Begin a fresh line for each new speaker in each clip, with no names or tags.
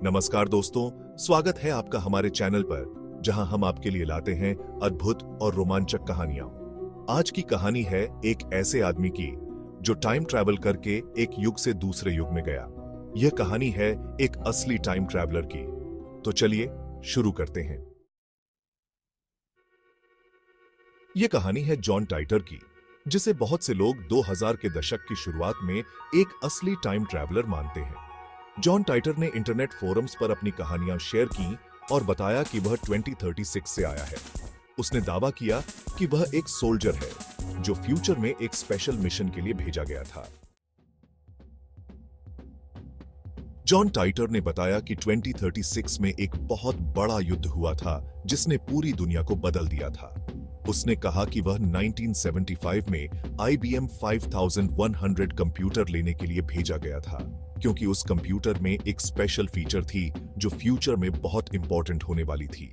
नमस्कार दोस्तों, स्वागत है आपका हमारे चैनल पर, जहां हम आपके लिए लाते हैं अद्भुत और रोमांचक कहानियां। आज की कहानी है एक ऐसे आदमी की जो टाइम ट्रैवल करके एक युग से दूसरे युग में गया। यह कहानी है एक असली टाइम ट्रैवलर की। तो चलिए शुरू करते हैं। यह कहानी है जॉन टाइटर की, जिसे बहुत से लोग 2000 के दशक की शुरुआत में एक असली टाइम ट्रैवलर मानते हैं। जॉन टाइटर ने इंटरनेट फोरम्स पर अपनी कहानियां शेयर की और बताया कि वह 2036 से आया है। उसने दावा किया कि वह एक सोल्जर है जो फ्यूचर में एक स्पेशल मिशन के लिए भेजा गया था। जॉन टाइटर ने बताया कि 2036 में एक बहुत बड़ा युद्ध हुआ था जिसने पूरी दुनिया को बदल दिया था। उसने कहा कि वह 1975 में IBM 5100 कंप्यूटर लेने के लिए भेजा गया था, क्योंकि उस कंप्यूटर में एक स्पेशल फीचर थी जो फ्यूचर में बहुत इंपॉर्टेंट होने वाली थी।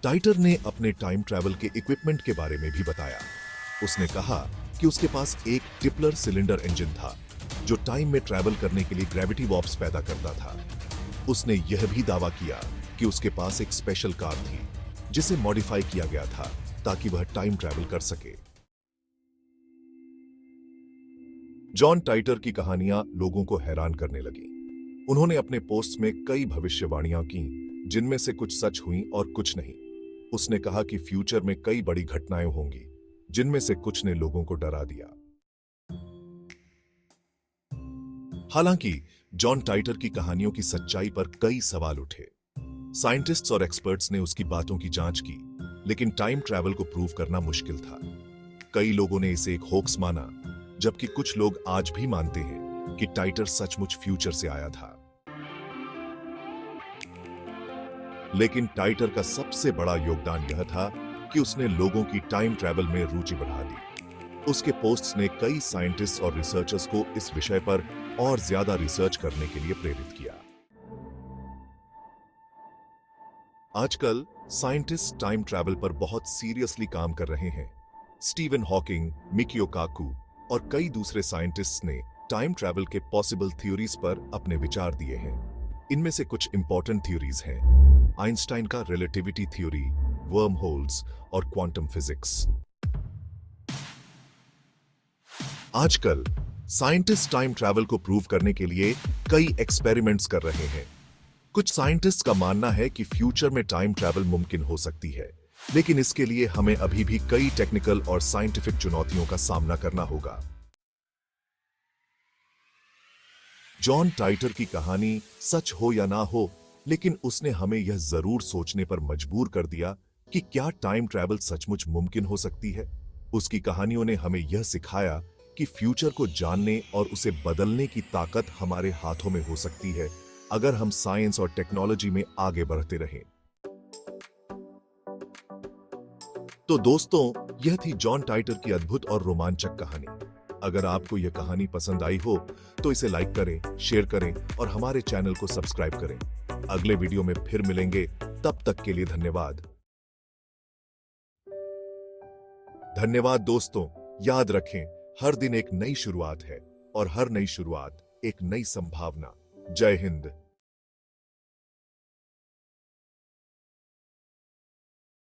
टाइटर ने अपने टाइम ट्रैवल के इक्विपमेंट के बारे में भी बताया। उसने कहा कि उसके पास एक ट्रिपलर सिलेंडर इंजन था जो टाइम में ट्रैवल करने के लिए ग्रेविटी वॉर्प्स पैदा करता था। उसने यह भी दावा किया कि उसके पास एक स्पेशल कार थी जिसे मॉडिफाई किया गया था ताकि वह टाइम ट्रैवल कर सके। जॉन टाइटर की कहानियां लोगों को हैरान करने लगी। उन्होंने अपने पोस्ट में कई भविष्यवाणियां की, जिनमें से कुछ सच हुई और कुछ नहीं। उसने कहा कि फ्यूचर में कई बड़ी घटनाएं होंगी, जिनमें से कुछ ने लोगों को डरा दिया। हालांकि जॉन टाइटर की कहानियों की सच्चाई पर कई सवाल उठे। साइंटिस्ट्स और एक्सपर्ट्स ने उसकी बातों की जांच की, लेकिन टाइम ट्रैवल को प्रूव करना मुश्किल था। कई लोगों ने इसे एक होक्स माना, जबकि कुछ लोग आज भी मानते हैं कि टाइटर सचमुच फ्यूचर से आया था। लेकिन टाइटर का सबसे बड़ा योगदान यह था कि उसने लोगों की टाइम ट्रैवल में रुचि बढ़ा दी। उसके पोस्ट्स ने कई साइंटिस्ट और रिसर्चर्स को इस विषय पर और ज्यादा रिसर्च करने के लिए प्रेरित किया। आजकल साइंटिस्ट टाइम ट्रैवल पर बहुत सीरियसली काम कर रहे हैं। स्टीवन हॉकिंग, मिकियो काकू और कई दूसरे साइंटिस्ट्स ने टाइम ट्रैवल के पॉसिबल थ्योरीज पर अपने विचार दिए हैं। इनमें से कुछ इंपॉर्टेंट थ्योरीज हैं: आइंस्टाइन का रिलेटिविटी थ्योरी, वर्म होल्स और क्वांटम फिजिक्स। आजकल साइंटिस्ट टाइम ट्रैवल को प्रूव करने के लिए कई एक्सपेरिमेंट्स कर रहे हैं। कुछ साइंटिस्ट का मानना है कि फ्यूचर में टाइम ट्रैवल मुमकिन हो सकती है, लेकिन इसके लिए हमें अभी भी कई टेक्निकल और साइंटिफिक चुनौतियों का सामना करना होगा। जॉन टाइटर की कहानी सच हो या ना हो, लेकिन उसने हमें यह जरूर सोचने पर मजबूर कर दिया कि क्या टाइम ट्रैवल सचमुच मुमकिन हो सकती है। उसकी कहानियों ने हमें यह सिखाया कि फ्यूचर को जानने और उसे बदलने की ताकत हमारे हाथों में हो सकती है, अगर हम साइंस और टेक्नोलॉजी में आगे बढ़ते रहें। तो दोस्तों, यह थी जॉन टाइटर की अद्भुत और रोमांचक कहानी। अगर आपको यह कहानी पसंद आई हो तो इसे लाइक करें, शेयर करें और हमारे चैनल को सब्सक्राइब करें। अगले वीडियो में फिर मिलेंगे, तब तक के लिए धन्यवाद। धन्यवाद दोस्तों। याद रखें, हर दिन एक नई शुरुआत है और हर नई शुरुआत एक नई संभावना। जय हिंद।